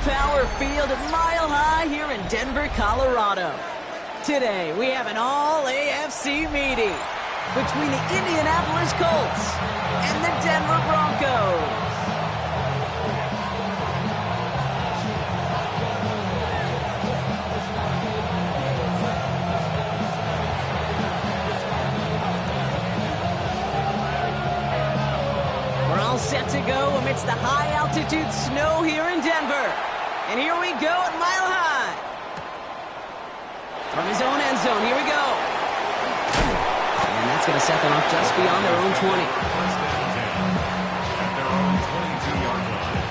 Power Field at Mile High here in Denver, Colorado. Today, we have an all-AFC meeting between the Indianapolis Colts and the Denver Broncos. We're all set to go amidst the high-altitude snow here in Denver. And here we go at Mile High. From his own end zone, here we go. And that's going to set them up just beyond their own 20. At their own 22-yard line.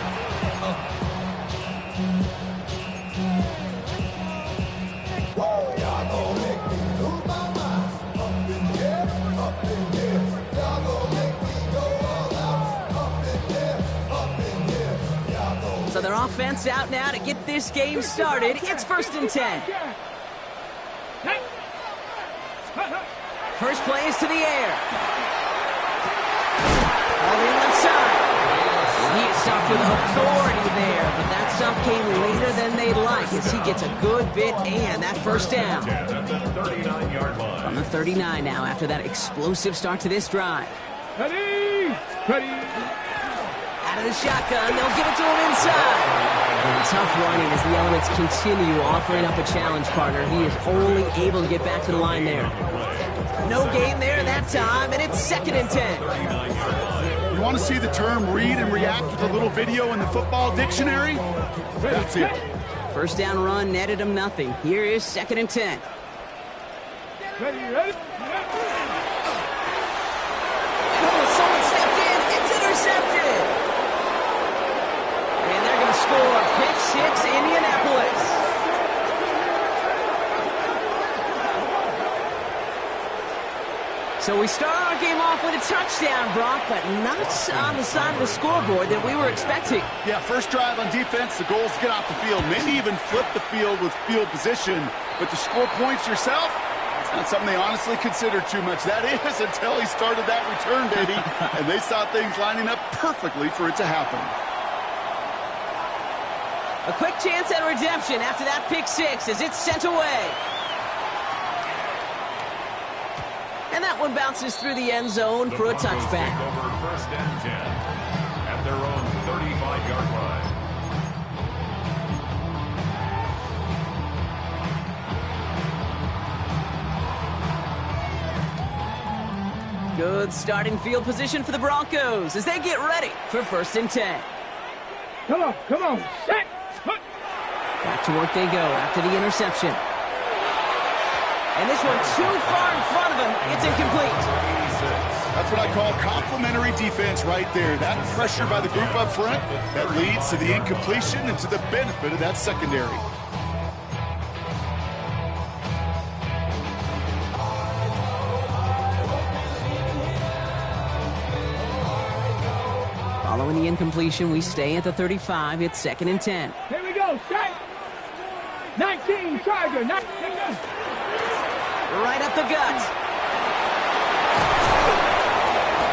Y'all gon' make me lose my mind. Up in here, up in here. Y'all gon' make me go all out. Up in here, up in here. Y'all gon' So their offense out now to get this game started. It's 1st and 10. First play is to the air. All the left side. Well, he is stopped with authority there, but that stop came later than they'd like as he gets a good bit and that first down. At the 39-yard line. From the 39 now after that explosive start to this drive. Ready! Out of the shotgun, they'll give it to him inside. And tough running as the elements continue offering up a challenge partner. He is only able to get back to the line there. No gain there that time, and it's 2nd and 10. You want to see the term read and react with a little video in the football dictionary? That's it. First down run netted him nothing. Here is 2nd and 10. Ready! Oh, someone stepped in. It's intercepted. And they're going to score. Pick 6, Indianapolis. So we start our game off with a touchdown, Brock, but not on the side of the scoreboard that we were expecting. Yeah, first drive on defense, the goal is to get off the field, maybe even flip the field with field position. But to score points yourself, it's not something they honestly consider too much. That is until he started that return, baby. And they saw things lining up perfectly for it to happen. A quick chance at redemption after that pick 6 as it's sent away. And that one bounces through the end zone for a touchback. Take over 1st and 10 at their own 35-yard line. Good starting field position for the Broncos as they get ready for 1st and 10. Come on, set! Back to work they go after the interception. And this one too far in front of him. It's incomplete. That's what I call complimentary defense right there. That pressure by the group up front, that leads to the incompletion and to the benefit of that secondary. Following the incompletion, we stay at the 35. It's 2nd and 10. Here we go, set! 19, Charger, 19. Right up the gut.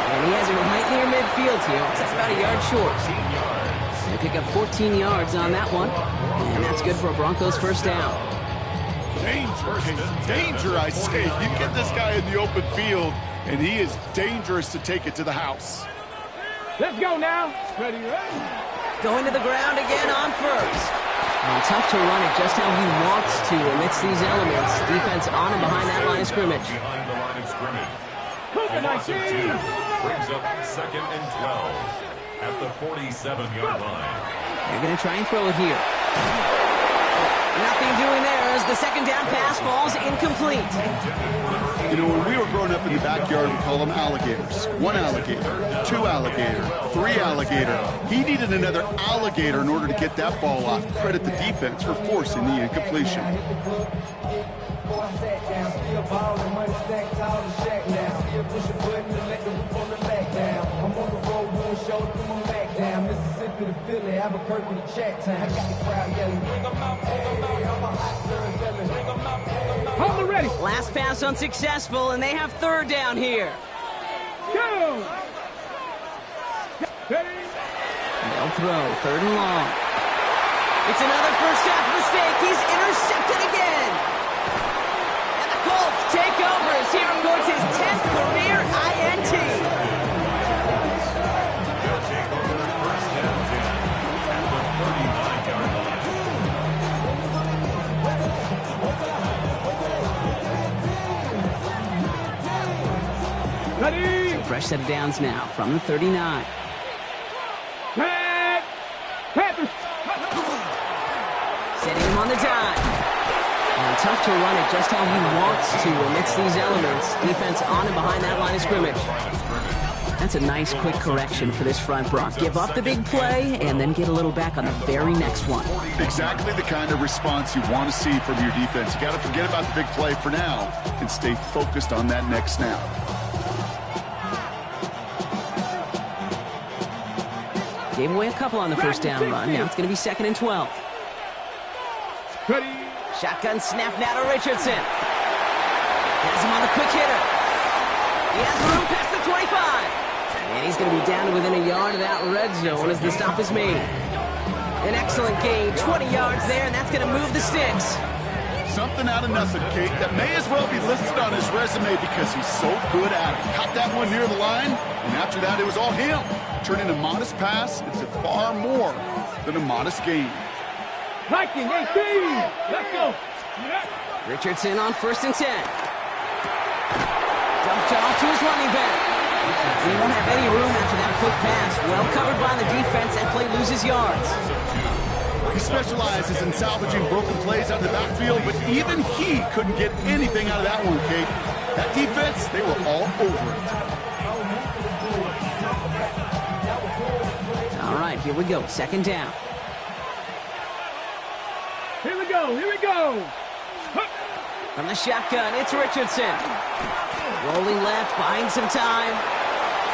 And he has it right near midfield here. That's about a yard short. They pick up 14 yards on that one. And that's good for a Broncos first down. Danger, I say. You get this guy in the open field, and he is dangerous to take it to the house. Let's go now. Ready. Going to the ground again on first. And tough to run it just how he wants to amidst these elements. Defense on and behind that line of scrimmage. Behind the line of scrimmage. Cougar, Loss of 2 19. brings up 2nd and 12 at the 47-yard line. They're going to try and throw it here. Nothing doing there as the 2nd down pass falls incomplete. You know, when we were growing up in the backyard, we call them alligators. 1 alligator, 2 alligator, 3 alligator. He needed another alligator in order to get that ball off. Credit the defense for forcing the incompletion. Hold it ready. Last pass unsuccessful, and they have 3rd down here. Go. Ready. They'll throw 3rd and long. It's another first half mistake. He's intercepted again. And the Colts take over as he records his 10th career INT. They'll take over first down 10 at the 39-yard line. Ready. Fresh set of downs now from the 39. Panthers. Setting him on the dime. And tough to run it just how he wants to amidst these elements. Defense on and behind that line of scrimmage. That's a nice quick correction for this front, Brock. Give up the big play and then get a little back on the very next one. Exactly the kind of response you want to see from your defense. You got to forget about the big play for now and stay focused on that next snap. Gave away a couple on the first down run. Now it's going to be 2nd and 12. Ready. Shotgun snap now to Richardson. Has him on the quick hitter. He has room past the 25. And he's going to be down to within a yard of that red zone as the stop is made. An excellent gain, 20 yards there, and that's going to move the sticks. Something out of nothing, Kate. That may as well be listed on his resume because he's so good at it. Caught that one near the line, and after that, it was all him. Turning a modest pass into far more than a modest gain. Liking 18. Let's go. Richardson on 1st and 10. Dumped off to his running back. He won't have any room after that quick pass. Well covered by the defense. That play loses yards. He specializes in salvaging broken plays out of the backfield, but even he couldn't get anything out of that one, Kate. That defense, they were all over it. All right, here we go. 2nd down. Here we go. Here we go. From the shotgun, it's Richardson. Rolling left, buying some time.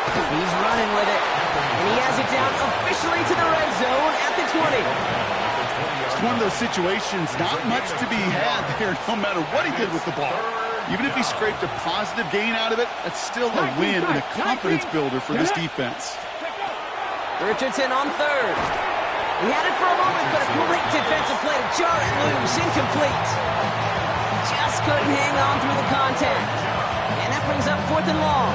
He's running with it. And he has it down officially to the red zone at the 20. It's one of those situations, not much to be had there, no matter what he did with the ball. Even if he scraped a positive gain out of it, that's still a win and a confidence builder for this defense. Richardson on 3rd. He had it for a moment, but a great defensive play to jar it loose. Incomplete. Just couldn't hang on through the contact. And that brings up 4th and long.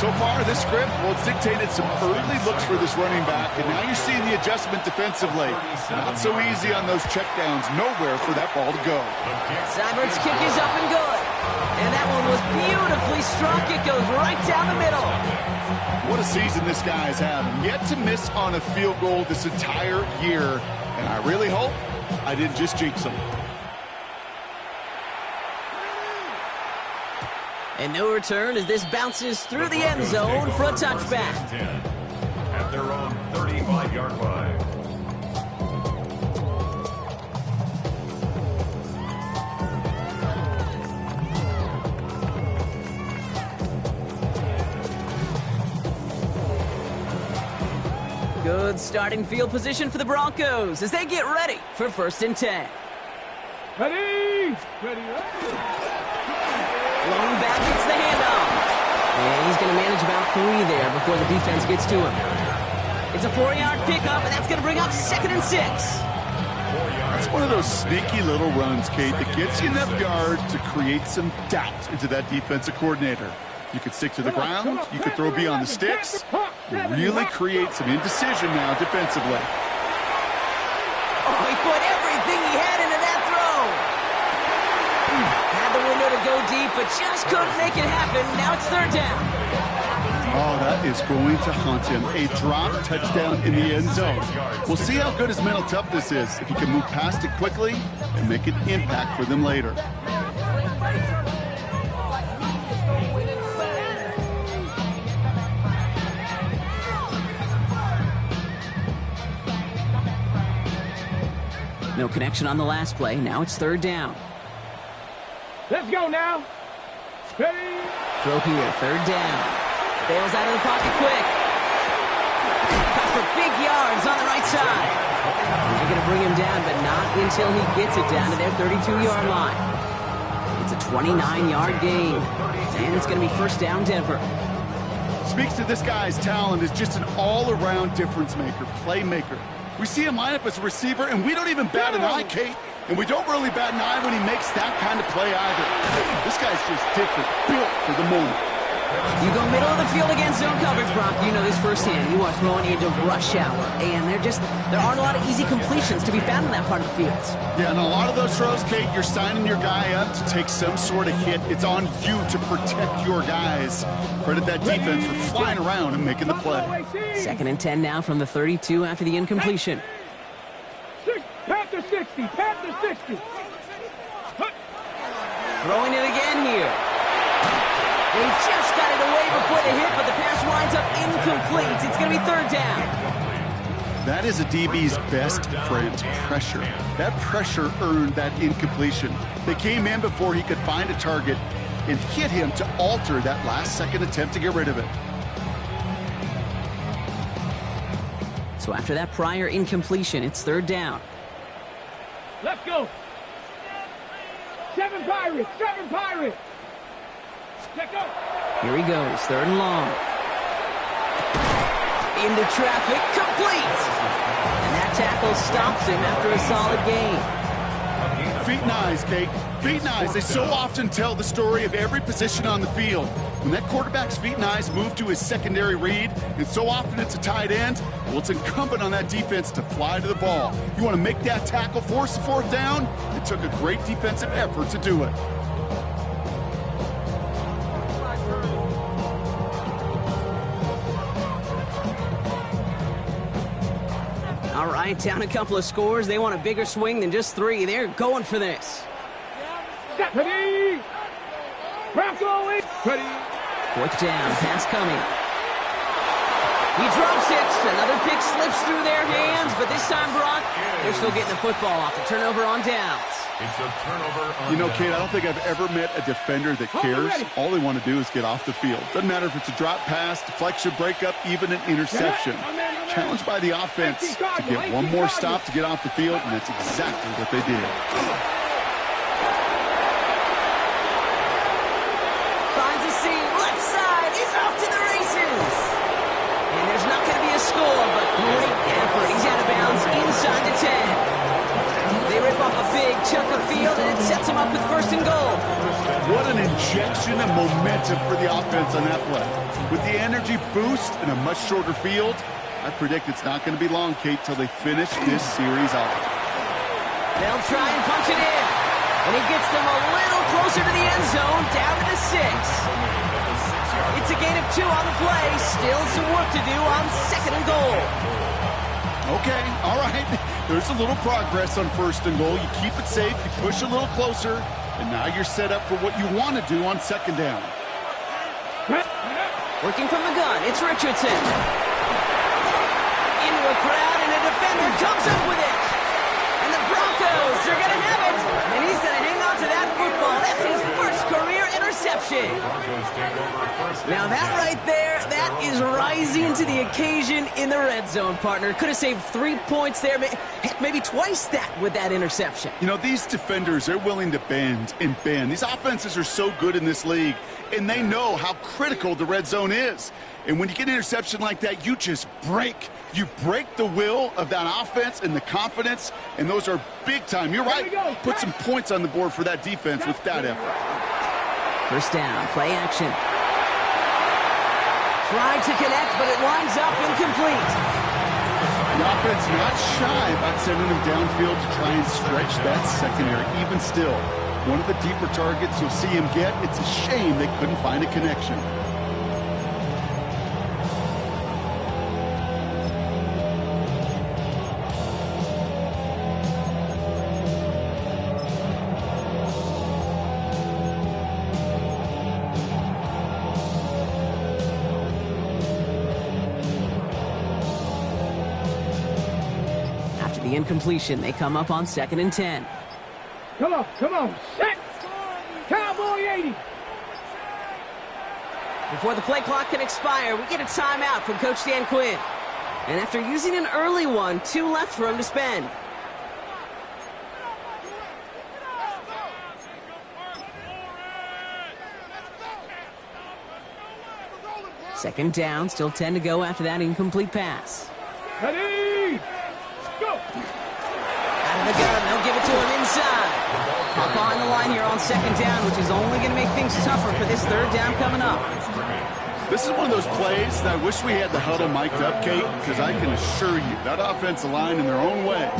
So far, this script, well, it's dictated some early looks for this running back, and now you're seeing the adjustment defensively. Not so easy on those checkdowns. Nowhere for that ball to go. Seibert's kick is up and good. And that one was beautifully struck. It goes right down the middle. What a season this guy's having. Yet to miss on a field goal this entire year, and I really hope I didn't just jinx him. And no return as this bounces through the end zone for a touchback. At their own 35-yard line. Good starting field position for the Broncos as they get ready for 1st and 10. Ready. Ready. Long back gets the handoff. And he's going to manage about 3 there before the defense gets to him. It's a 4-yard pickup, and that's going to bring up 2nd and 6. That's one of those sneaky little runs, Kate, that gets you enough yards to create some doubt into that defensive coordinator. You could stick to the ground, you could throw beyond the sticks, really create some indecision now defensively. Oh, he put everything he had into that throw. Had the window to go deep, but just couldn't make it happen. Now it's 3rd down. Oh, that is going to haunt him. A drop touchdown in the end zone. We'll see how good his mental toughness is, if he can move past it quickly and make an impact for them later. No connection on the last play. Now it's 3rd down. Let's go now. Ready. Throw here, 3rd down. Bails out of the pocket quick. Cut for big yards on the right side. And they're going to bring him down, but not until he gets it down to their 32-yard line. It's a 29-yard gain. And it's going to be 1st down, Denver. Speaks to this guy's talent as just an all-around difference maker, playmaker. We see him line up as a receiver, and we don't even bat an eye, Kate. And we don't really bat an eye when he makes that kind of play either. This guy's just different, built for the moment. You go middle of the field against zone coverage, Brock. You know this firsthand. You are throwing into rush hour, and there aren't a lot of easy completions to be found in that part of the field. Yeah, and a lot of those throws, Kate, you're signing your guy up to take some sort of hit. It's on you to protect your guys. Credit that defense for flying around and making the play. 2nd and 10 now from the 32 after the incompletion. Panther 60, Panther 60. Throwing it again here. They just got it away before the hit, but the pass winds up incomplete. It's going to be 3rd down. That is a DB's best friend, pressure. That pressure earned that incompletion. They came in before he could find a target and hit him to alter that last-second attempt to get rid of it. So after that prior incompletion, it's 3rd down. Let's go. 7 Pirates, 7 Pirates. Let's go. Here he goes, 3rd and long. Into traffic, complete. And that tackle stops him after a solid gain. Feet and eyes, Kate. Feet and eyes. They so often tell the story of every position on the field. When that quarterback's feet and eyes move to his secondary read, and so often it's a tight end, well, it's incumbent on that defense to fly to the ball. You want to make that tackle, force the 4th down? It took a great defensive effort to do it. All right, down a couple of scores. They want a bigger swing than just 3. They're going for this. Ready. Broncos. Ready. 4th down, pass coming. He drops it. Another pick slips through their hands, but this time, Brock, they're still getting the football off the turnover on downs. It's a turnover on You know, downs. Kate, I don't think I've ever met a defender that cares. All they want to do is get off the field. Doesn't matter if it's a drop pass, deflection, breakup, even an interception. Challenged by the offense to get one more stop to get off the field, and that's exactly what they did. Finds a seam, left side, he's off to the races. And there's not going to be a score, but great effort. He's out of bounds inside the 10. They rip off a big chunk of field, and it sets him up with 1st and goal. What an injection of momentum for the offense on that play. With the energy boost and a much shorter field, I predict it's not going to be long, Kate, till they finish this series off. They'll try and punch it in. And he gets them a little closer to the end zone, down to the 6. It's a gain of 2 on the play. Still some work to do on 2nd and goal. Okay, all right. There's a little progress on 1st and goal. You keep it safe, you push a little closer, and now you're set up for what you want to do on 2nd down. Working from the gun, it's Richardson. Into a crowd, and a defender comes up with it. And the Broncos are going to have it. And he's going to hang on to that football. That's his 1st career interception. Now that right there, that is rising to the occasion in the red zone, partner. Could have saved 3 points there, maybe twice that with that interception. You know, these defenders, they're willing to bend and bend. These offenses are so good in this league, and they know how critical the red zone is. And when you get an interception like that, you just break. You break the will of that offense and the confidence, and those are big time. You're right. Put some points on the board for that defense with that effort. 1st down, play action. Tried to connect, but it winds up incomplete. The offense not shy about sending him downfield to try and stretch that secondary. Even still, one of the deeper targets you'll see him get. It's a shame they couldn't find a connection. The incompletion, they come up on 2nd and 10. Come on, set. Cowboy 80. Before the play clock can expire, we get a timeout from Coach Dan Quinn. And after using an early one, 2 left for him to spend. Second down, still 10 to go after that incomplete pass. Ready. it to him inside. Up behind the line here on second down, which is only going to make things tougher for this third down coming up. This is one of those plays that I wish we had the huddle mic'd up, Kate, because I can assure you that offensive line in their own way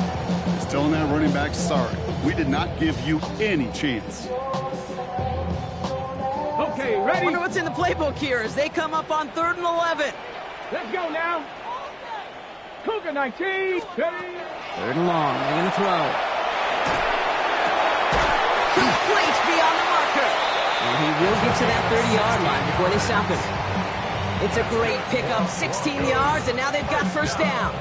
is telling that running back, sorry, we did not give you any chance. Okay, ready? I wonder what's in the playbook here as they come up on 3rd and 11. Let's go now. Cougar 19. Ready? 3rd and long. They're going to throw. Complete beyond the marker. And he will get to that 30-yard line before they stop him. It's a great pickup, 16 yards, and now they've got first down.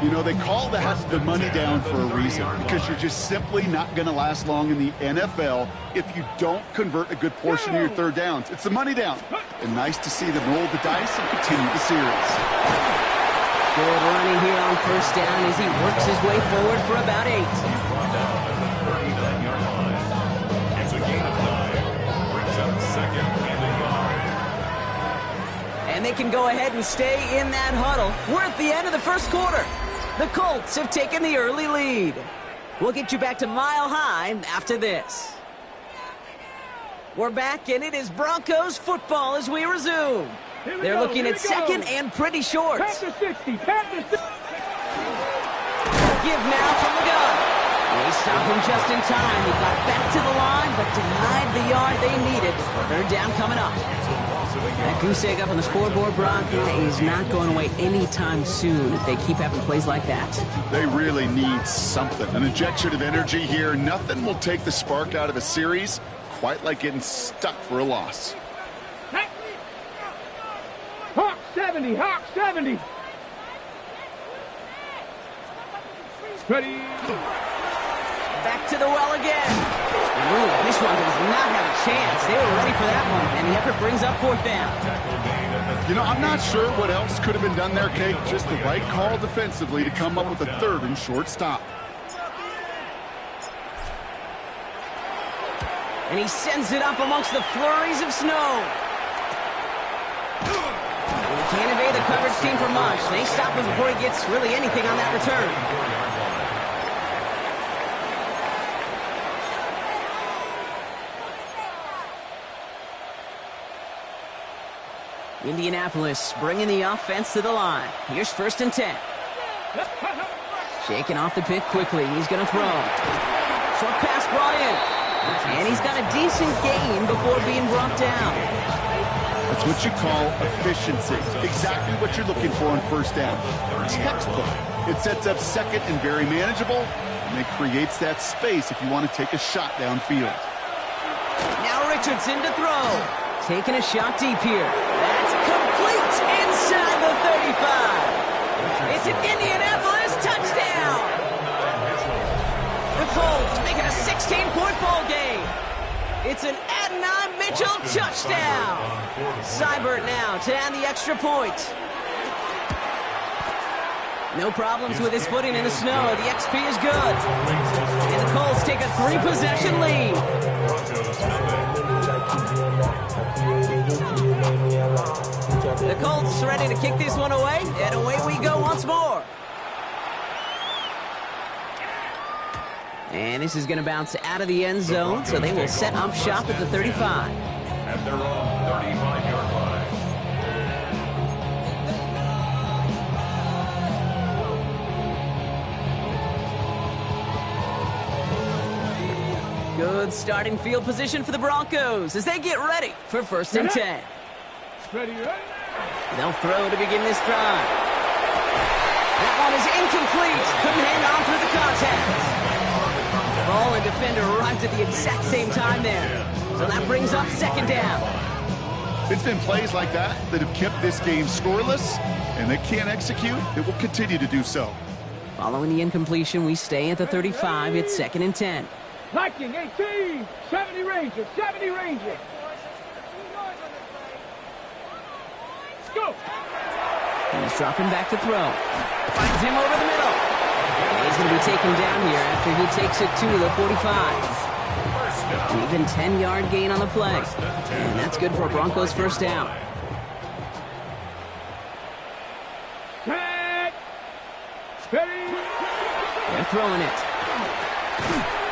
You know, they call that the money down for a reason, because you're just simply not going to last long in the NFL if you don't convert a good portion of your third downs. It's the money down. And nice to see them roll the dice and continue the series. Good running here on first down as he works his way forward for about 8. It's a gain of 9. Brings up second and a yard. And they can go ahead and stay in that huddle. We're at the end of the first quarter. The Colts have taken the early lead. We'll get you back to Mile High after this. We're back, and it is Broncos football as we resume. They're looking at second and pretty short. Panther 60. Panther 60. Give now from the gun. They stop him just in time. He got back to the line, but denied the yard they needed. 3rd down coming up. That goose egg up on the scoreboard, Brock, is not going away anytime soon if they keep having plays like that. They really need something. An injection of energy here. Nothing will take the spark out of a series quite like getting stuck for a loss. Hawk 70. Hawk 70. Ready? Back to the well again. Ooh, this one does not have a chance. They were ready for that one, and the effort brings up 4th down. You know, I'm not sure what else could have been done there, Kate. Just the right call defensively to come up with a 3rd and short stop. And he sends it up amongst the flurries of snow. And he can't evade the coverage team for much. They stop him before he gets really anything on that return. Indianapolis bringing the offense to the line. Here's 1st and 10. Shaking off the pick quickly. He's going to throw. Short pass brought in. And he's got a decent gain before being brought down. That's what you call efficiency. Exactly what you're looking for on 1st down. Textbook. It sets up second and very manageable, and it creates that space if you want to take a shot downfield. Now Richardson to throw. Taking a shot deep here. That's complete inside the 35. It's an Indianapolis touchdown. The Colts making a 16-point ball game. It's an Adonai Mitchell touchdown. Seibert now to add the extra point. No problems with his footing in the snow. The XP is good. And the Colts take a 3-possession lead. The Colts ready to kick this one away, and away we go once more. And this is going to bounce out of the end zone, so they will set up shop at the 35. At their own 35-yard line. Good starting field position for the Broncos as they get ready for 1st and 10. Ready, ready. They'll throw to begin this drive. That one is incomplete. Couldn't hang on through the contact. Ball and defender arrived at the exact same time there. So that brings up 2nd down. It's been plays like that that have kept this game scoreless, and they can't execute. It will continue to do so. Following the incompletion, we stay at the 35. It's 2nd and 10. Viking 18. 70 Rangers. 70 Rangers. Go. He's dropping back to throw. Finds him over the middle. And he's going to be taken down here after he takes it to the 45. An even 10-yard gain on the play. And that's good for a Broncos 1st down. Set. Ready. They're throwing it.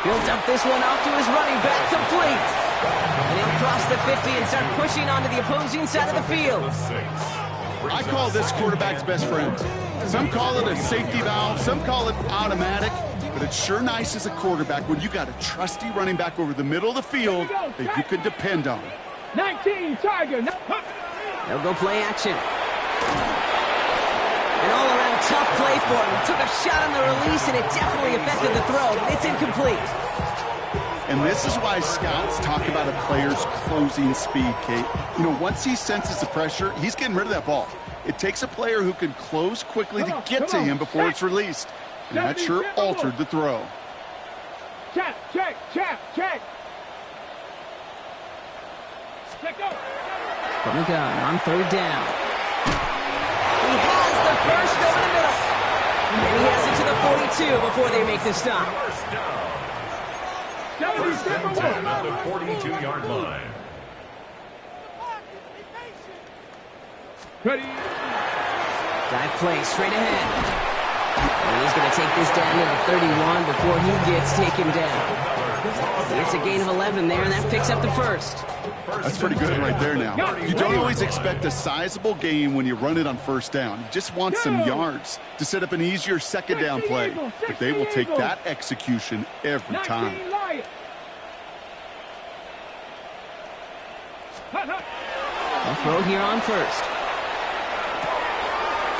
He'll dump this one off to his running back, complete. And he'll cross the 50 and start pushing onto the opposing side of the field. I call this quarterback's best friend. Some call it a safety valve, some call it automatic, but it's sure nice as a quarterback when you got a trusty running back over the middle of the field that you can depend on. 19 Tiger. They'll go play action. An all-around tough play for him. He took a shot on the release, and it definitely affected the throw, but it's incomplete. And this is why scouts talk about a player's closing speed, Kate. You know, once he senses the pressure, he's getting rid of that ball. It takes a player who can close quickly to get to him before it's released. And that sure altered the throw. Check. From the gun on third down. He has the first over the middle. And he has it to the 42 before they make the stop. First and 10 at the 42-yard line. Ready. Dive play straight ahead. And he's going to take this down to the 31 before he gets taken down. It's a gain of 11 there, and that picks up the first. That's pretty good right there now. You don't always expect a sizable gain when you run it on first down. You just want some yards to set up an easier second down play. But they will take that execution every time. A throw here on first.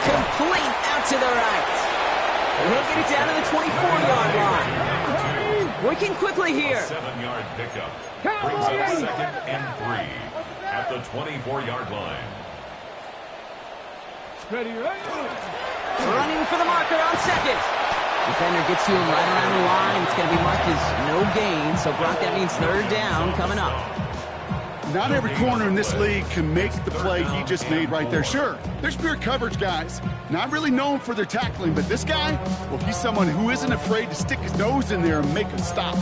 Complete out to the right. And he'll get it down to the 24-yard line. Working quickly here. 7-yard pickup. Brings up second and 3 at the 24-yard line. Ready. Running for the marker on second. Defender gets to him right around the line. It's going to be marked as no gain. So, Brock, that means third down coming up. Not every corner in this league can make the play he just made right there. Sure, there's pure coverage guys. Not really known for their tackling, but this guy, well, he's someone who isn't afraid to stick his nose in there and make a stop.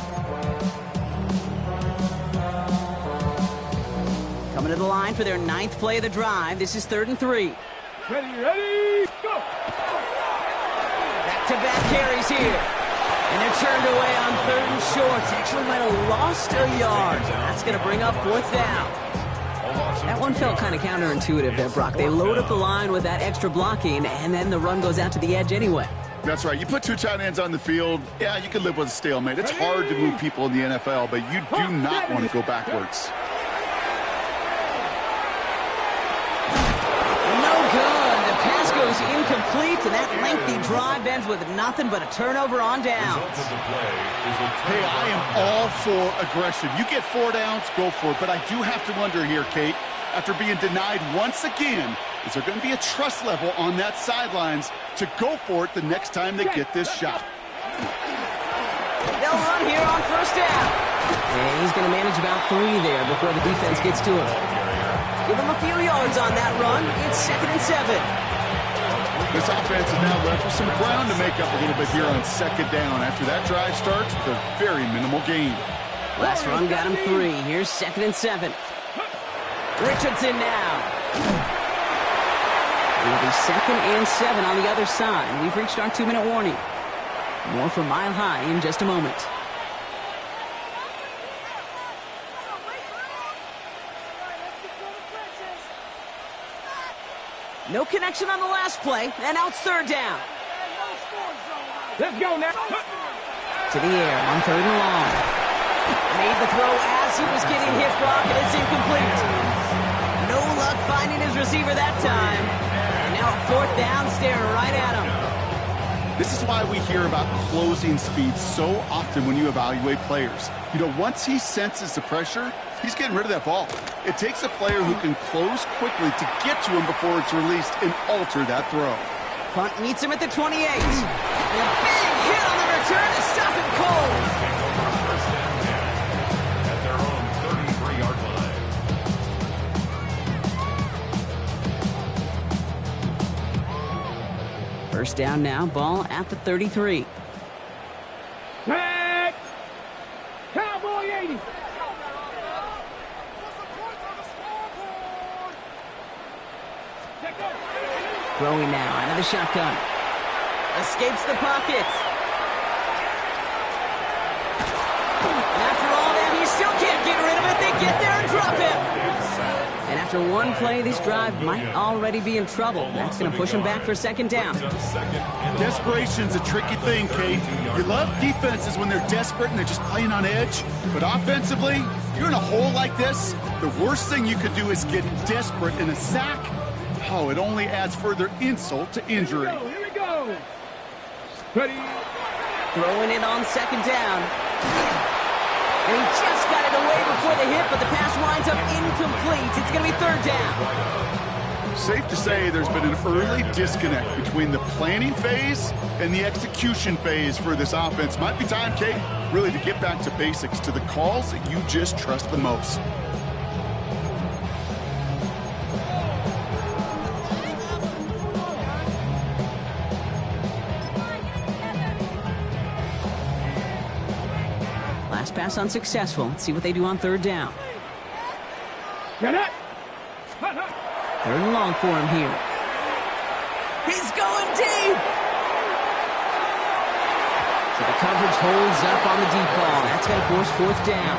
Coming to the line for their 9th play of the drive. This is 3rd and 3. Ready, go! Back-to-back carries here. And they're turned away on 3rd and short. Actually might have lost a yard. That's going to bring up 4th down. That one felt kind of counterintuitive there, Brock. They load up the line with that extra blocking, and then the run goes out to the edge anyway. That's right. You put 2 tight ends on the field, yeah, you can live with a stalemate. It's hard to move people in the NFL, but you do not want to go backwards. Goes incomplete, and that lengthy drive ends with nothing but a turnover on downs. Hey, I am all for aggression. You get 4 downs, go for it. But I do have to wonder here, Kate, after being denied once again, is there going to be a trust level on that sidelines to go for it the next time they get this shot? They'll run here on 1st down. And he's going to manage about 3 there before the defense gets to him. Give him a few yards on that run. It's 2nd and 7. This offense is now left with some ground to make up a little bit here on 2nd down. After that drive starts, with a very minimal gain. Last run got him 3. Here's 2nd and 7. Richardson now. It'll be 2nd and 7 on the other side. We've reached our 2-minute warning. More from Mile High in just a moment. No connection on the last play, and now it's 3rd down. Let's go now. To the air on 3rd and long. Made the throw as he was getting hit, Brock, and it's incomplete. No luck finding his receiver that time. And now a 4th down, staring right at him. This is why we hear about closing speed so often when you evaluate players. You know, once he senses the pressure, he's getting rid of that ball. It takes a player who can close quickly to get to him before it's released and alter that throw. Punt meets him at the 28. And a big hit on the return to stop him cold. At their own 33-yard line. 1st down now, ball at the 33. Tag! Cowboy 80. Throwing now out of the shotgun. Escapes the pocket. After one play, this drive might already be in trouble. That's going to push them back for second down. Desperation's a tricky thing, Kate. You love defenses when they're desperate and they're just playing on edge. But offensively, you're in a hole like this, the worst thing you could do is get desperate in a sack. Oh, it only adds further insult to injury. Here we go. Ready. Throwing it on second down. And he just got it away before the hit, but the pass winds up incomplete. It's going to be third down. Safe to say there's been an early disconnect between the planning phase and the execution phase for this offense. Might be time, Kate, really to get back to basics, to the calls that you just trust the most. Last pass unsuccessful. Let's see what they do on third down. Get it. Third and long for him here. He's going deep! So the coverage holds up on the deep ball. That's going to force fourth down.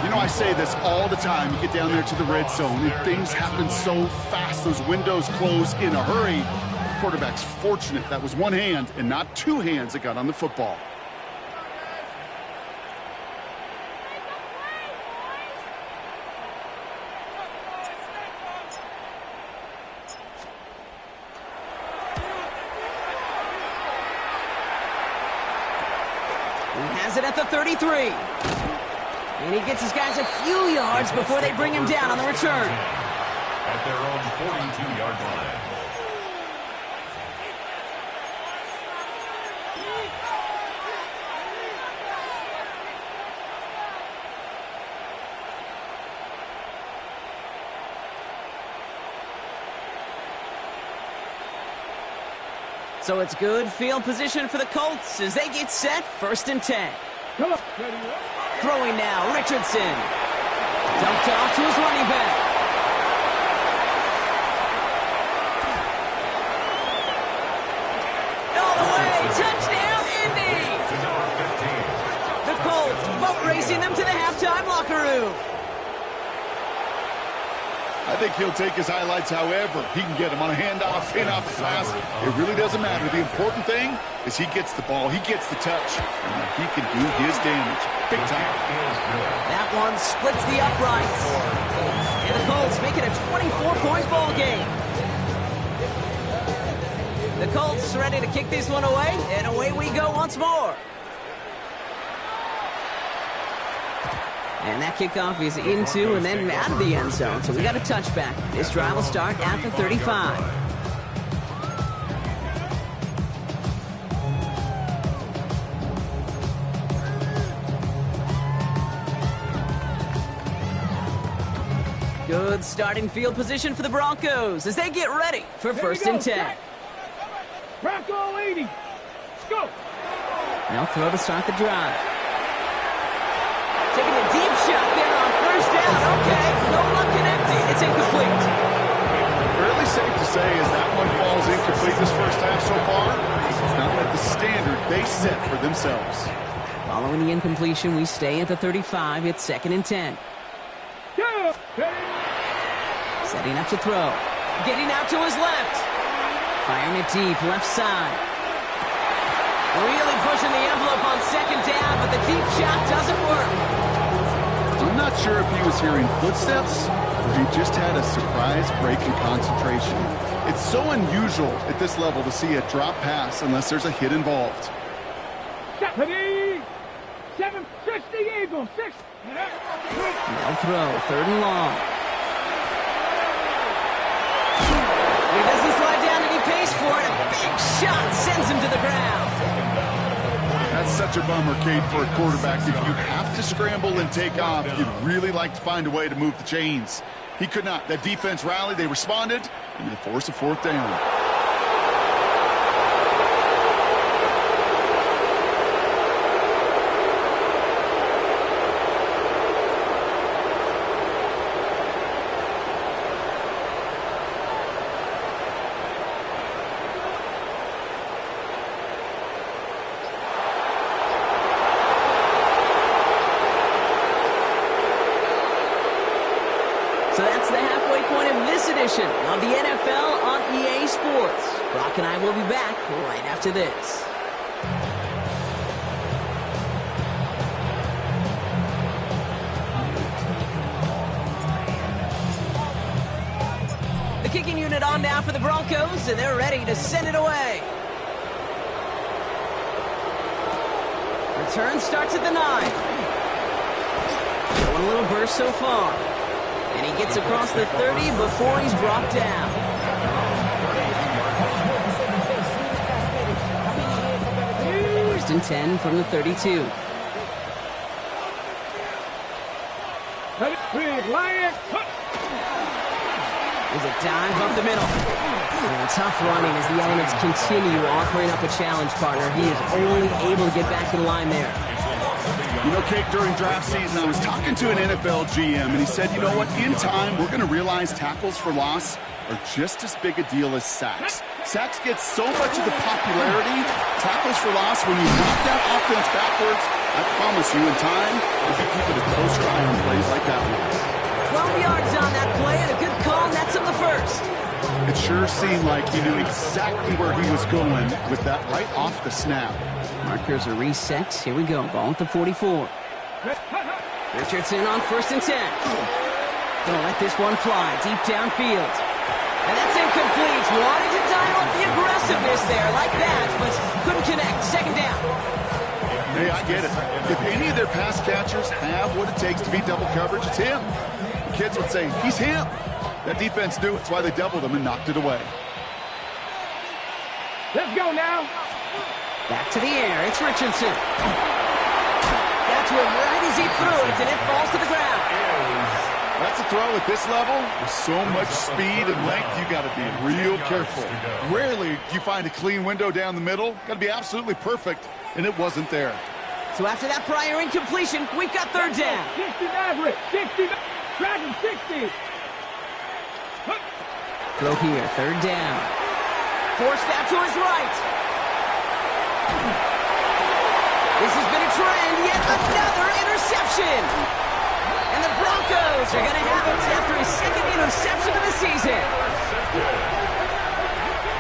You know, I say this all the time. You get down there to the red zone, and things happen so fast. Those windows close in a hurry. The quarterback's fortunate that was one hand and not two hands that got on the football. It at the 33. And he gets his guys a few yards before they bring him down on the return. At their own 42-yard line. So it's good field position for the Colts as they get set, 1st and 10. Come on. Throwing now, Richardson. Dumped off to his running back. All the way, touchdown, Indy! The Colts boat racing them to the halftime locker room. I think he'll take his highlights however he can get them on a handoff, pin-off pass. It really doesn't matter. The important thing is he gets the ball, he gets the touch, and he can do his damage. Big time. That one splits the uprights. And the Colts make it a 24-point ball game. The Colts ready to kick this one away, and away we go once more. And that kickoff is into and then out of the end zone. So we got a touchback. This drive will start at the 35. Good starting field position for the Broncos as they get ready for 1st and 10. Bronco 80. Let's go. They'll throw to start the drive. Taking a deep shot there on 1st down. Okay, no luck connecting. It's incomplete. Fairly safe to say as that one falls incomplete this first half so far, it's not met the standard they set for themselves. Following the incompletion, we stay at the 35. It's 2nd and 10. Yeah. Setting up to throw. Getting out to his left. Firing it deep, left side. Really pushing the envelope on 2nd down, but the deep shot doesn't work. I'm not sure if he was hearing footsteps or he just had a surprise break in concentration. It's so unusual at this level to see a drop pass unless there's a hit involved. Ready. 760 Eagles. 6. They'll throw, 3rd and long. He doesn't slide down and he pays for it. A big shot sends him to the ground. That's such a bummer, Kate, for a quarterback. If you have to scramble and take off, you'd really like to find a way to move the chains. He could not. That defense rallied, they responded, and they forced a 4th down. So that's the this edition of the NFL on EA Sports. Brock and I will be back right after this. The kicking unit on now for the Broncos, and they're ready to send it away. Return starts at the 9. Showing a little burst so far. And he gets across the 30 before he's brought down. First and 10 from the 32. There's a dive up the middle. And tough running as the Elements continue offering up a challenge partner. He is only able to get back to the line there. You know, Kate, during draft season, I was talking to an NFL GM, and he said, you know what, in time, we're going to realize tackles for loss are just as big a deal as sacks. Sacks get so much of the popularity. Tackles for loss, when you knock that offense backwards, I promise you, in time, you'll be keeping a closer eye on plays like that one. 12 yards on that play, and a good call, and that's him the first. It sure seemed like he knew exactly where he was going with that right off the snap. Markers are reset. Here we go. Ball at the 44. Richardson on first and 10. Gonna let this one fly deep downfield. And that's incomplete. Wanted to dial up the aggressiveness there like that, but couldn't connect. Second down. Hey, I get it. If any of their pass catchers have what it takes to beat double coverage, it's him. The kids would say, he's him. That defense knew. It's why they doubled him and knocked it away. Let's go now. Back to the air. It's Richardson. Got to him right as he threw it, and it falls to the ground. That's a throw at this level. With so much speed and length, you got to be real careful. Rarely do you find a clean window down the middle. Got to be absolutely perfect, and it wasn't there. So after that prior incompletion, we've got third down. 60 average. 60. Dragon 60. Throw here. Third down. Forced out to his right. This has been a trend. Yet another interception. And the Broncos are going to have it after his second interception of the season.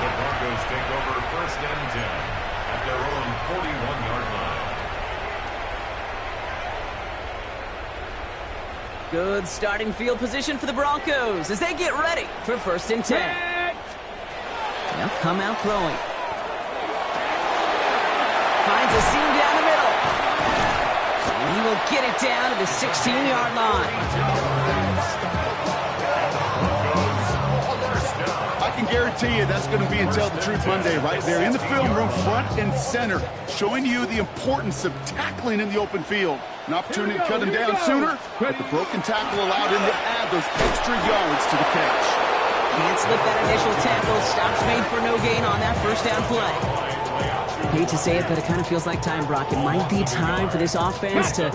The Broncos take over first and 10 at their own 41-yard line. Good starting field position for the Broncos as they get ready for first and 10. They'll come out throwing. Finds a seam down the middle. And he will get it down to the 16-yard line. I can guarantee you that's going to be until the Truth Monday right there in the film room, front and center, showing you the importance of tackling in the open field. An opportunity to cut him down sooner, but the broken tackle allowed him to add those extra yards to the catch. Can't slip that initial tackle. Stops made for no gain on that first down play. Hate to say it, but it kind of feels like time, Brock. It might be time for this offense to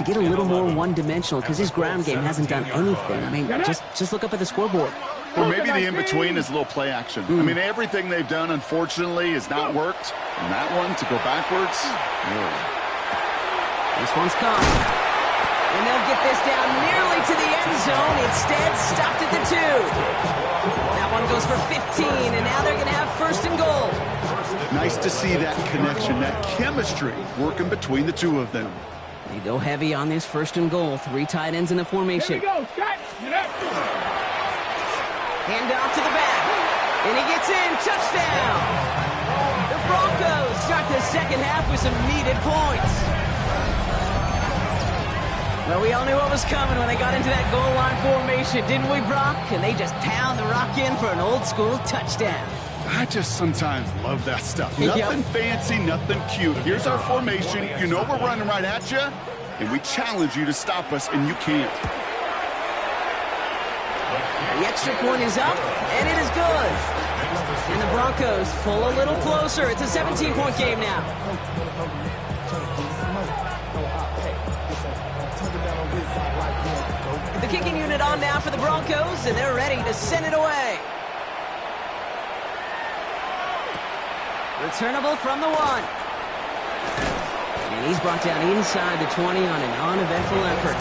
get a little more one-dimensional because his ground game hasn't done anything. I mean, just look up at the scoreboard. Or maybe the in-between is a little play action. I mean, everything they've done, unfortunately, has not worked. And that one, to go backwards, This one's caught. And they'll get this down nearly to the end zone. Instead, stopped at the 2. That one goes for 15, and now they're going to have first and goal. Nice to see that connection, that chemistry working between the two of them. They go heavy on this first and goal. 3 tight ends in the formation. Here we go, Scott. Hand off to the back. And he gets in. Touchdown. The Broncos start the second half with some needed points. Well, we all knew what was coming when they got into that goal line formation, didn't we, Brock? And they just pound the rock in for an old-school touchdown. I just sometimes love that stuff. Nothing fancy, nothing cute. Here's our formation. You know we're running right at you, and we challenge you to stop us, and you can't. The extra point is up, and it is good. And the Broncos pull a little closer. It's a 17-point game now. The kicking unit on now for the Broncos, and they're ready to send it away. Returnable from the 1. And he's brought down inside the 20 on an uneventful effort.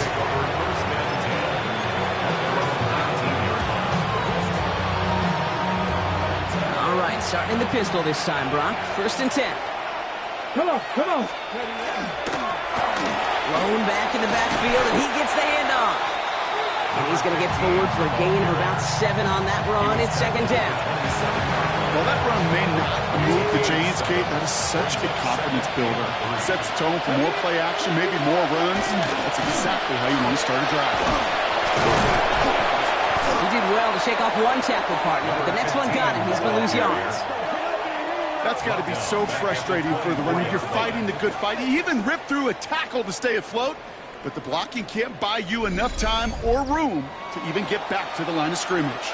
Starting in the pistol this time, Brock. 1st and 10. Come on, come on. Blown back in the backfield, and he gets the handoff. And he's going to get forward for a gain of about 7 on that run. It's 2nd down. Well, that run may not move the chains, Kate. That is such a confidence builder. It sets the tone for more play action, maybe more runs. That's exactly how you want to start a drive. He did well to shake off one tackle partner, but the next one got him. He's going to lose yards. That's got to be so frustrating for the runner. You're fighting the good fight. He even ripped through a tackle to stay afloat, but the blocking can't buy you enough time or room to even get back to the line of scrimmage.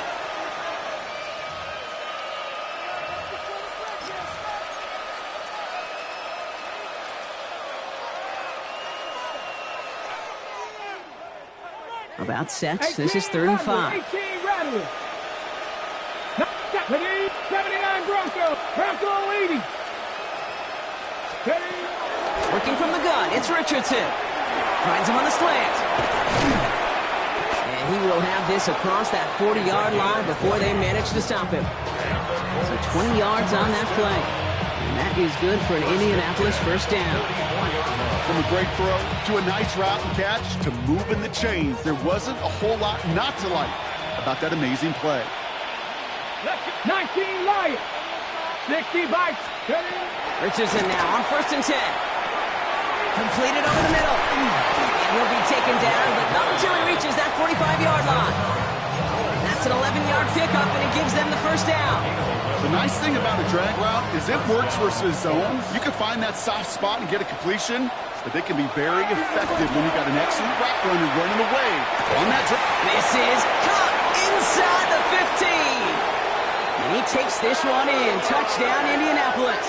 About set. This is 3rd and 5. 18 Rattler. 79 Broncos. Bronco leading. Working from the gun. It's Richardson. Finds him on the slant. And he will have this across that 40-yard line before they manage to stop him. So 20 yards on that play. And that is good for an Indianapolis 1st down. From a great throw to a nice route and catch to moving the chains, there wasn't a whole lot not to like about that amazing play. 19 Lions. 60 bites. Richardson now on 1st and 10. Completed over the middle. And he'll be taken down, but not until he reaches that 45-yard line. That's an 11-yard pickup, and it gives them the 1st down. The nice thing about a drag route is it works versus zone. You can find that soft spot and get a completion, but they can be very effective when you got an excellent route runner running away on that drag. This is caught inside the 15. And he takes this one in. Touchdown, Indianapolis.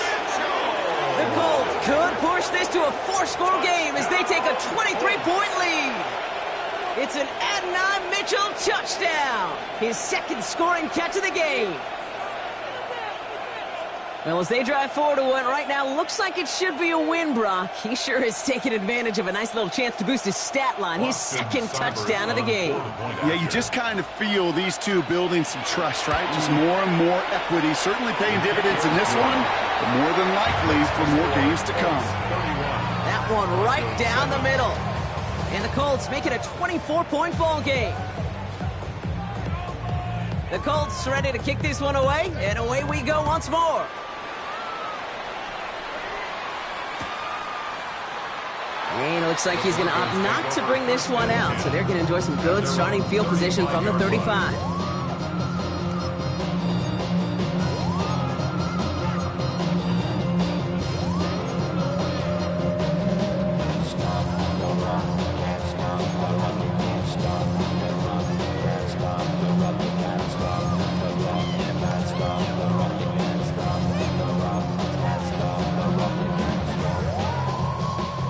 The Colts could push this to a 4-score game as they take a 23-point lead. It's an Adonai Mitchell touchdown. His 2nd scoring catch of the game. Well, as they drive forward to what right now looks like it should be a win, Brock. He sure is taking advantage of a nice little chance to boost his stat line. His 2nd touchdown of the game. Yeah, you just kind of feel these two building some trust, right? Just more and more equity. Certainly paying dividends in this one, but more than likely for more games to come. That one right down the middle. And the Colts make it a 24-point ball game. The Colts ready to kick this one away, and away we go once more. And it looks like he's going to opt not to bring this one out, so they're going to enjoy some good starting field position from the 35.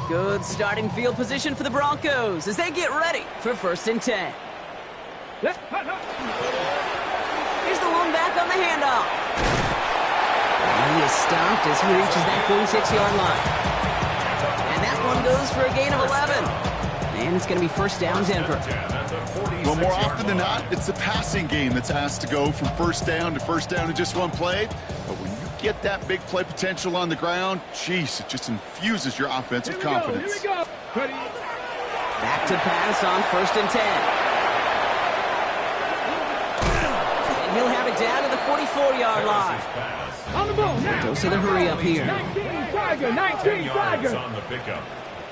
Good starting field position for the Broncos as they get ready for 1st and 10. Here's the one back on the handoff. And he is stopped as he reaches that 46-yard line. And that one goes for a gain of 11. And it's going to be 1st down, Denver. Well, more often than not, it's the passing game that's asked to go from 1st down to 1st down in just one play. But when you get that big play potential on the ground, geez, it just infuses your offense with confidence. Here we go. Back to pass on 1st and 10. And he'll have it down to the 44-yard line. On the ball now. Dose of the hurry up here. 19 Tiger. 19 Tiger. On the pickup.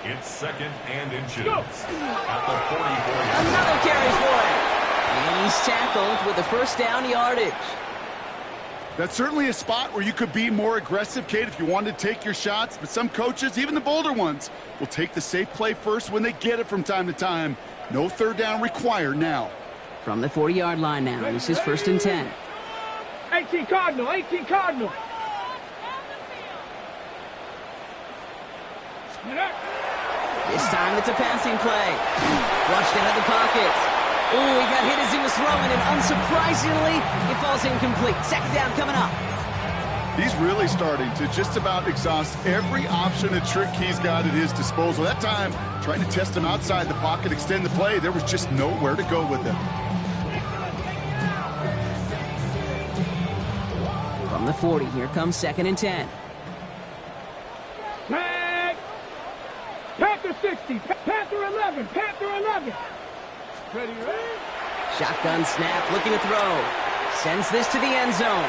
It's 2nd and inches. Go. At the 44-yard. Another carry for him. And he's tackled with the 1st down yardage. That's certainly a spot where you could be more aggressive, Kate, if you wanted to take your shots. But some coaches, even the bolder ones, will take the safe play first when they get it from time to time. No 3rd down required now. From the 40-yard line now, this is 1st and 10. 18 Cardinal. 18 Cardinal. This time it's a passing play. Flushed out of the pocket. Oh, he got hit as he was throwing, and unsurprisingly, it falls incomplete. 2nd down coming up. He's really starting to just about exhaust every option and trick he's got at his disposal. That time, trying to test him outside the pocket, extend the play, there was just nowhere to go with it. From the 40, here comes 2nd and 10. Tag. Panther 60. Panther 11. Panther 11. Ready, ready. Shotgun snap, looking to throw. Sends this to the end zone.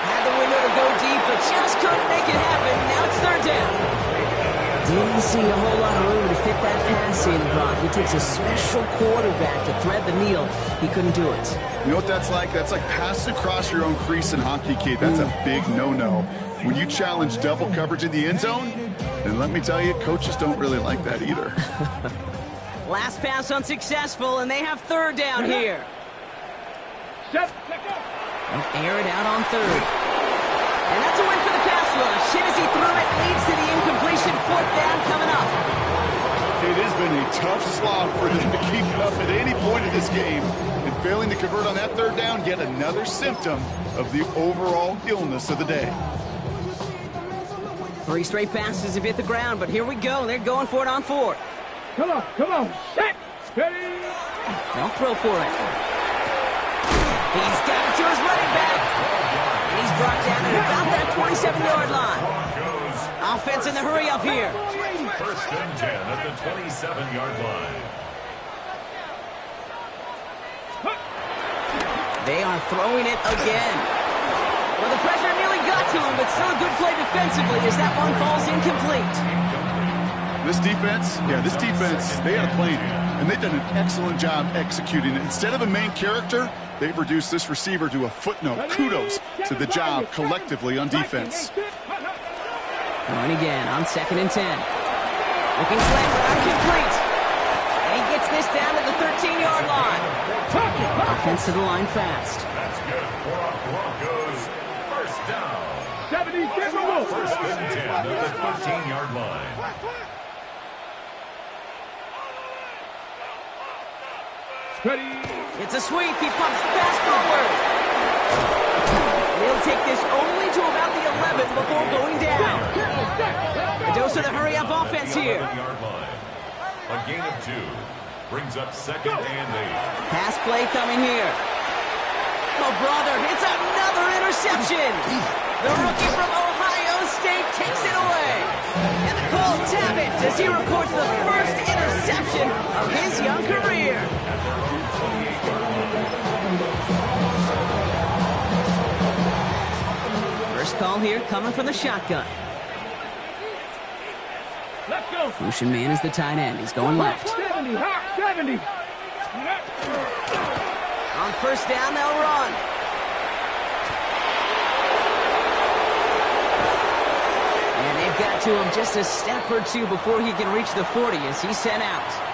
Had the window to go deep, but just couldn't make it happen. Now it's 3rd down. Didn't see a whole lot of room to fit that pass in, Brock. It takes a special quarterback to thread the needle. He couldn't do it. You know what that's like? That's like passing across your own crease in hockey, Kate. That's a big no-no. When you challenge double coverage in the end zone, then let me tell you, coaches don't really like that either. Last pass unsuccessful, and they have 3rd down here. Step. They'll air it out on 3rd. And that's a win for the pass rush. Hit as he threw it, leads to the incompletion. 4th down coming up. It has been a tough slog for them to keep it up at any point in this game. And failing to convert on that 3rd down, yet another symptom of the overall illness of the day. 3 straight passes have hit the ground, but here we go. They're going for it on 4th. Come on. Set. Ready. They'll throw for it. He's got it to his running back. And he's brought down at about that 27-yard line. Offense in the hurry up here. 1st and 10 at the 27-yard line. They are throwing it again. Well, the pressure nearly got to him, but still a good play defensively as that one falls incomplete. This defense, they had a plan, and they've done an excellent job executing it. Instead of a main character, they've reduced this receiver to a footnote. Kudos to the job collectively on defense. Going again on 2nd and 10. Looking slant route complete. And he gets this down to the 13-yard line. Offense to the line fast. That's good for our Broncos. 1st down. 1st and 10 at the 13-yard line. Ready. It's a sweep. He pumps fast forward. He'll take this only to about the 11 before going down. A dose of the hurry-up offense here. 11-yard line. A gain of 2 brings up 2nd and 8. Pass play coming here. Oh, brother, it's another interception. The rookie from Ohio State takes it away. And the Colts have it as he records the first interception of his young career. First call here coming from the shotgun. Let's go. Motion man is the tight end. He's going left. 70. 70. On 1st down, they'll run. And they've got to him just a step or 2 before he can reach the 40 as he's sent out.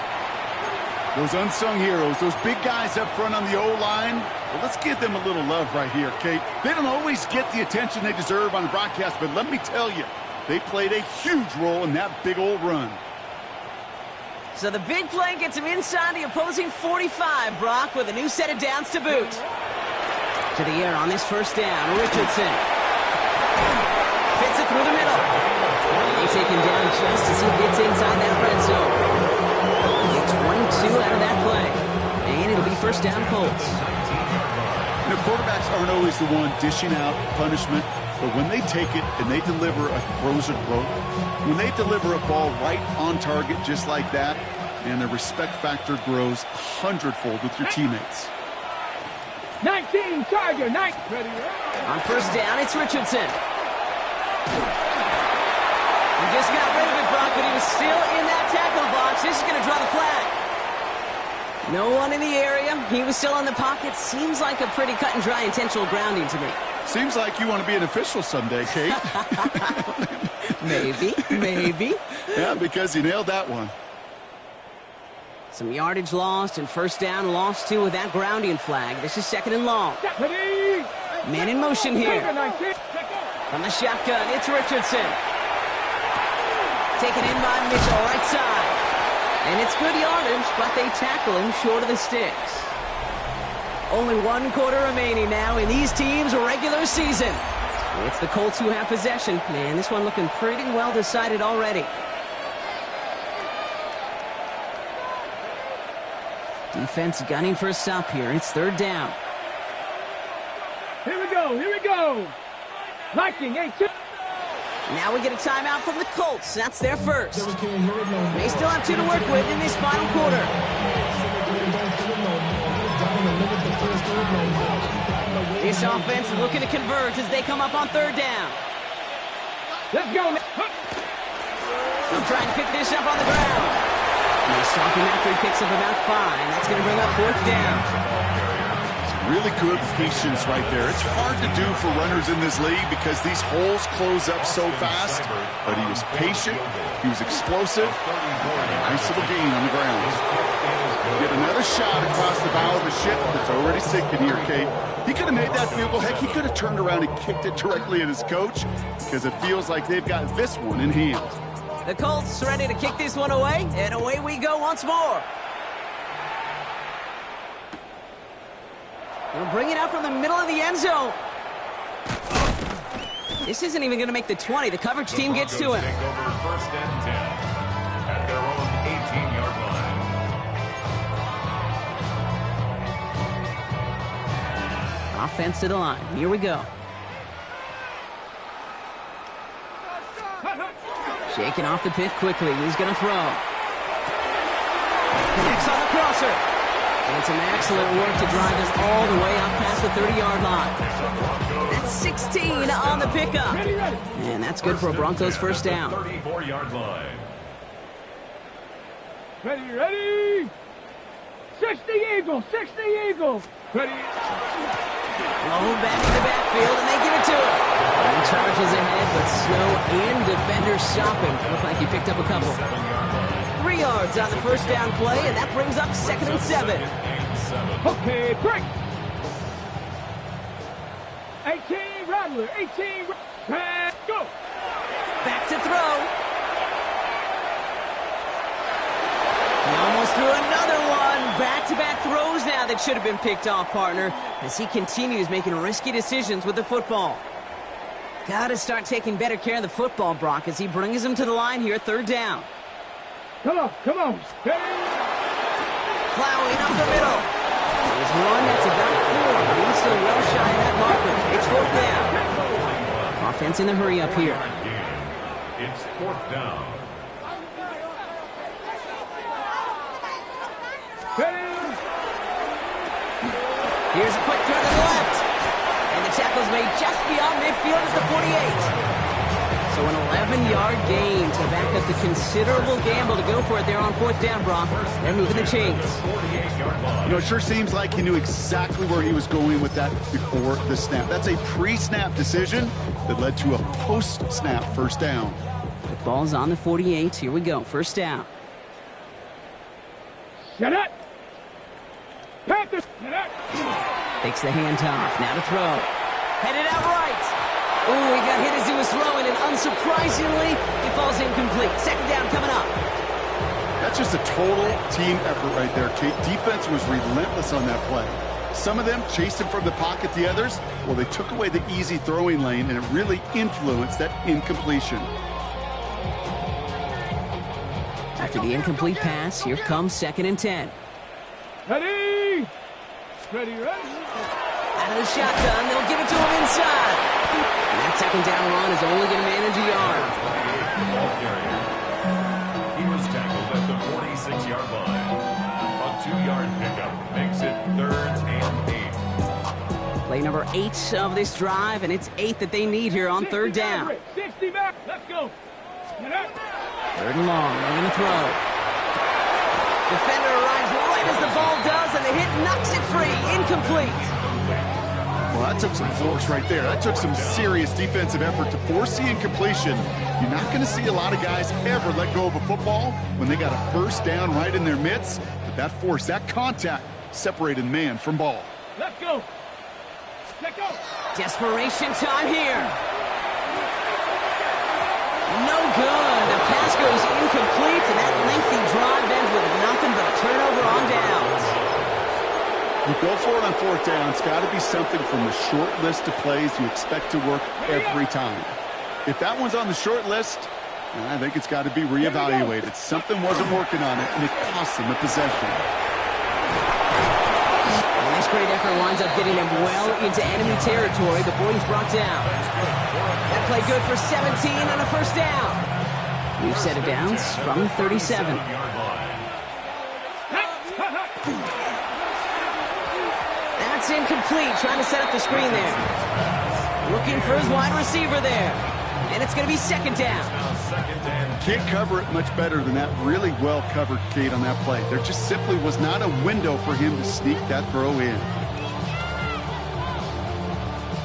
Those unsung heroes, those big guys up front on the O-line, well, let's give them a little love right here, Kate. They don't always get the attention they deserve on the broadcast, but let me tell you, they played a huge role in that big old run. So the big play gets him inside the opposing 45, Brock, with a new set of downs to boot. To the air on this 1st down, Richardson. Fits it through the middle. And they take him down just as he gets inside that red zone. Get 22 out of that play. And it'll be 1st down Colts. You know, quarterbacks aren't always the one dishing out punishment, but when they take it and they deliver a frozen rope, when they deliver a ball right on target just like that, and the respect factor grows 100-fold with your teammates. 19 Tiger. 9. Ready. On 1st down, it's Richardson. He just got rid of it, Brock, but he was still in that tackle box. This is going to draw the flag. No one in the area. He was still in the pocket. Seems like a pretty cut and dry intentional grounding to me. Seems like you want to be an official someday, Kate. Maybe. Yeah, because you nailed that one. Some yardage lost and 1st down lost too with that grounding flag. This is 2nd and long. Ready. Man in motion here. From the shotgun, it's Richardson. Taken in by Mitchell, right side. And it's good yardage, but they tackle him short of the sticks. Only 1 quarter remaining now in these teams' regular season. It's the Colts who have possession. Man, this one looking pretty well decided already. Defense gunning for a stop here. It's 3rd down. Here we go. go. Liking 18. Now we get a timeout from the Colts. That's their first. They still have 2 to work with in this final quarter. This offense looking to converge as they come up on 3rd down. Let's go. They'll try and pick this up on the ground. And they stop him after he picks up about 5. That's going to bring up 4th down. Really good patience right there. It's hard to do for runners in this league because these holes close up so fast. But he was patient. He was explosive. Nice little gain on the ground. Get another shot across the bow of the ship that's already sinking here, Kate. He could have made that field goal. Heck, he could have turned around and kicked it directly at his coach because it feels like they've got this one in hand. The Colts ready to kick this one away, and away we go once more. They'll bring it out from the middle of the end zone. This isn't even going to make the 20. The coverage team gets to him. Take over 1st and 10 at their own 18-yard line. Offense to the line. Here we go. Shaking off the pick quickly. He's going to throw. Connects on the crosser. And some excellent work to drive them all the way up past the 30-yard line. That's 16 on the pickup. And that's good for a Broncos first down. 34-yard line. Ready. 60 Eagles. Ready. Blown back in the backfield, and they give it to him. And he charges ahead, but Snow and defenders stop him. Look like he picked up a couple. 3 yards on the first down play, and that brings up 2nd and 7. Okay, break. 18 Rattler. 18. Go. Back to throw. He almost threw another one. Back-to-back throws now that should have been picked off, partner, as he continues making risky decisions with the football. Got to start taking better care of the football, Brock, as he brings him to the line here, 3rd down. Come on. Plowing up the middle. There's one that's about 4, but he's still well shy of that marker. It's 4th down. Offense in the hurry up here. It's 4th down. Here's a quick turn to the left. And the tackle's made just beyond midfield at the 48. So an 11-yard gain to back up the considerable gamble to go for it there on 4th down, Brock. They're moving the chains. You know, it sure seems like he knew exactly where he was going with that before the snap. That's a pre-snap decision that led to a post-snap first down. The ball's on the 48. Here we go. First down. Shut up. Panthers. Takes the handoff. Now to throw. Headed out right. Ooh, he got hit as he was throwing, and unsurprisingly, he falls incomplete. 2nd down coming up. That's just a total team effort right there, Kate. Defense was relentless on that play. Some of them chased him from the pocket. The others, well, they took away the easy throwing lane, and it really influenced that incompletion. After the incomplete pass, here comes 2nd and 10. Ready. Out of the shotgun, they'll give it to him inside. And that 2nd down run is only going to manage a yard. He was tackled at the 46-yard line. A 2-yard pickup makes it 3rd and 8. Play number 8 of this drive, and it's 8 that they need here on 3rd down. 60 back. Let's go. 3rd and long. They're going to throw. Defender arrives right as the ball does, and the hit knocks it free. Incomplete. Well, that took some force right there. That took some serious defensive effort to force the incompletion. You're not going to see a lot of guys ever let go of a football when they got a first down right in their midst. But that force, that contact, separated man from ball. Let's go. Let's go. Desperation time here. No good. The pass goes incomplete, and that lengthy drive ends with nothing but a turnover on downs. You go for it on 4th down. It's got to be something from the short list of plays you expect to work every time. If that one's on the short list, I think it's got to be reevaluated. Something wasn't working on it, and it cost them a possession. And this great effort winds up getting him well into enemy territory before he's brought down. That play good for 17 and a first down. We've set of downs from the 37. That's incomplete, trying to set up the screen there. Looking for his wide receiver there. And it's going to be second down. Can't cover it much better than that really well-covered Kate on that play. There just simply was not a window for him to sneak that throw in.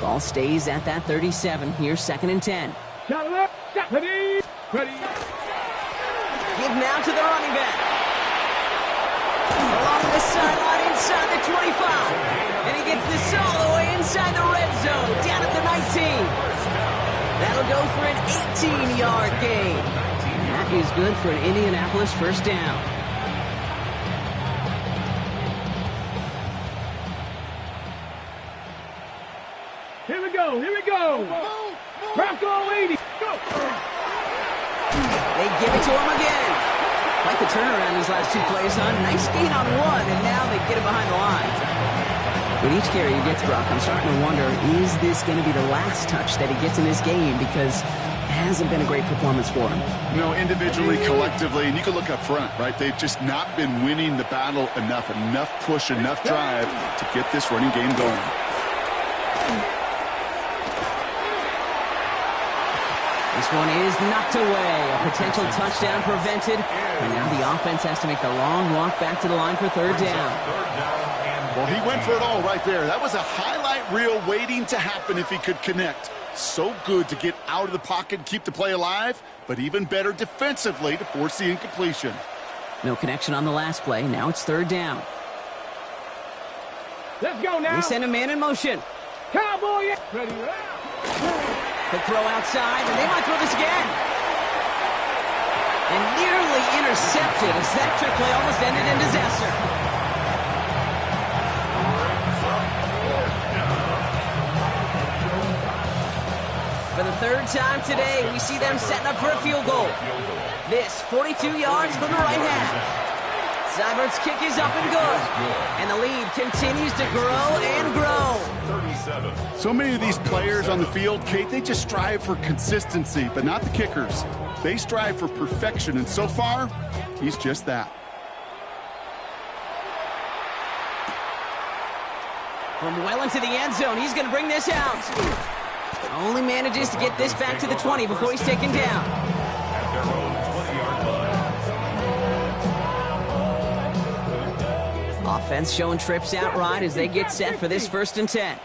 Ball stays at that 37. Here's second and 10. Ready. Give now to the running back. Along the sideline inside the 25. And he gets this all the way inside the red zone. Down at the 19. That'll go for an 18-yard gain. And that is good for an Indianapolis first down. Here we go. Bronco 80. Go. They give it to him again. Like the turnaround these last two plays, son. Nice gain on one, and now they get it behind the line. With each carry he gets, Brock, I'm starting to wonder, is this going to be the last touch that he gets in this game? Because it hasn't been a great performance for him. No, individually, collectively, and you can look up front, right? They've just not been winning the battle enough push, enough drive to get this running game going. This one is knocked away. A potential touchdown prevented. And now the offense has to make the long walk back to the line for third down. Well, he went for it all right there. That was a highlight reel waiting to happen if he could connect. So good to get out of the pocket and keep the play alive, but even better defensively to force the incompletion. No connection on the last play. Now it's third down. Let's go now. They send a man in motion. Cowboy. Ready. Quick throw outside, and they might throw this again. And nearly intercepted as that trick play almost ended in disaster. For the third time today, we see them setting up for a field goal. This, 42 yards from the right half. Seibert's kick is up and good. And the lead continues to grow and grow. So many of these players on the field, Kate, they just strive for consistency, but not the kickers. They strive for perfection, and so far, he's just that. From well into the end zone, he's going to bring this out. Only manages to get this back to the 20 before he's taken down. Offense showing trips out right as they get set for this first and 10.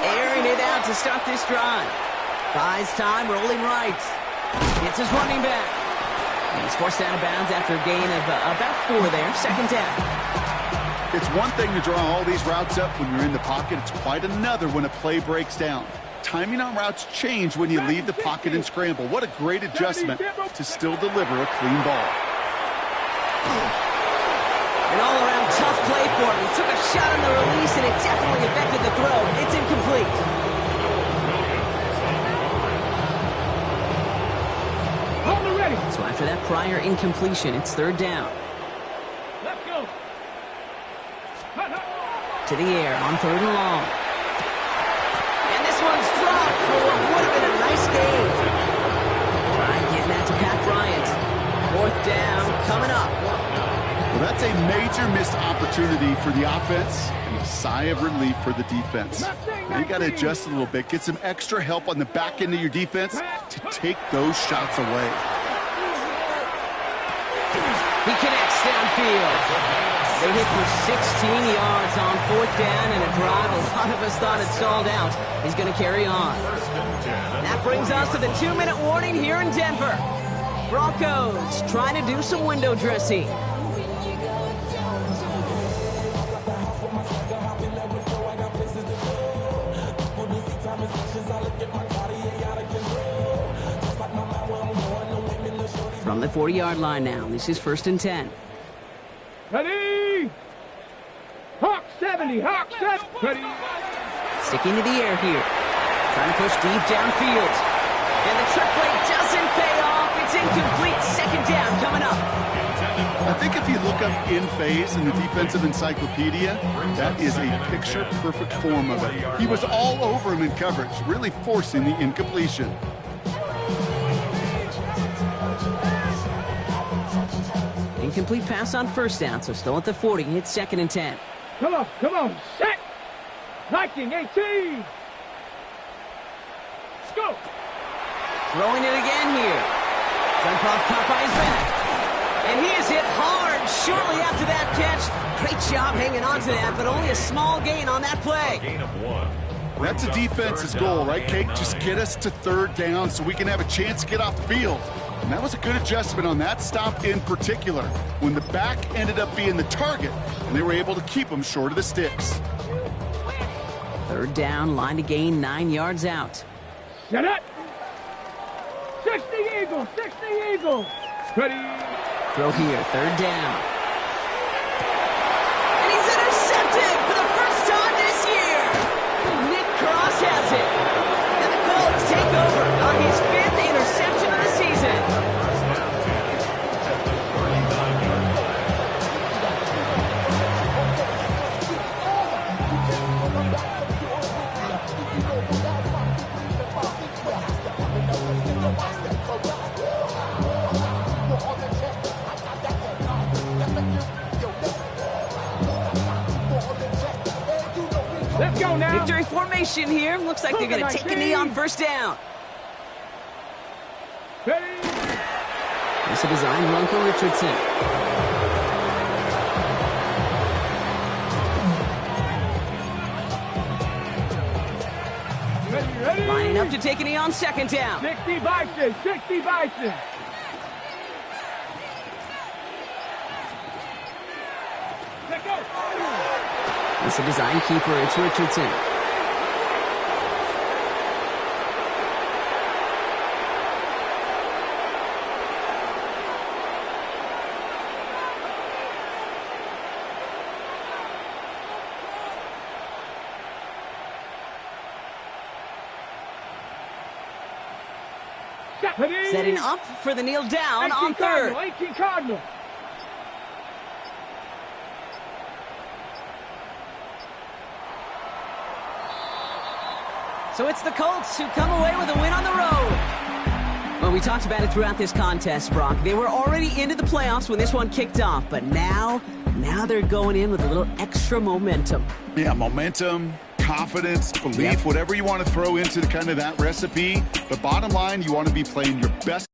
Airing it out to start this drive. Buys time, rolling right. It's his running back. And he's forced out of bounds after a gain of about 4 there. Second down. It's one thing to draw all these routes up when you're in the pocket. It's quite another when a play breaks down. Timing on routes change when you leave the pocket and scramble. What a great adjustment to still deliver a clean ball. An all-around tough play for him. He took a shot on the release, and it definitely affected the throw. It's incomplete. So after that prior incompletion, it's third down. Let's go. To the air on third and long. And this one's dropped for what would have been a nice gain. Trying getting that to Pat Bryant. Fourth down coming up. Well, that's a major missed opportunity for the offense and a sigh of relief for the defense. Now you got to adjust a little bit, get some extra help on the back end of your defense to take those shots away. He connects downfield. They hit for 16 yards on fourth down, and a drive a lot of us thought had stalled out. He's going to carry on. That brings us to the 2-minute warning here in Denver. Broncos trying to do some window dressing. From the 40-yard line now, this is first and 10. Ready. Hawk 70. Hawk 70. Ready. Sticking to the air here. Trying to push deep downfield. And the trick play doesn't pay off. It's incomplete. Second down coming up. I think if you look up in phase in the defensive encyclopedia, that is a picture-perfect form of it. He was all over him in coverage, really forcing the incompletion. Incomplete pass on first down, so still at the 40. It's 2nd and 10. Come on, set. 19, 18. Let's go. Throwing it again here. Jump off caught by his back. And he is hit hard shortly after that catch. Great job hanging on to that, but only a small gain on that play. Gain of 1. That's a defense's goal, right, Kate? Just get us to 3rd down so we can have a chance to get off the field. And that was a good adjustment on that stop in particular, when the back ended up being the target, and they were able to keep him short of the sticks. 3rd down, line to gain 9 yards out. Set it. 60 Eagles, 60 Eagles. Ready. Throw here, 3rd down. And he's intercepted for the first time this year. Nick Cross has it. And the Colts take over on his 5th interception of the season. Let's go now. Victory formation here. Looks like they're going to take a knee on 1st down. Ready. This is design run for Richardson. Ready. Lining up to take a knee on 2nd down. 60 Bison, 60 Bison. Let's go. It's a design keeper. It's Richardson. Setting up for the kneel down on 3rd. 18 Cardinal. So it's the Colts who come away with a win on the road. Well, we talked about it throughout this contest, Brock. They were already into the playoffs when this one kicked off, but now they're going in with a little extra momentum. Yeah, momentum, confidence, belief, whatever you want to throw into kind of that recipe. But bottom line, you want to be playing your best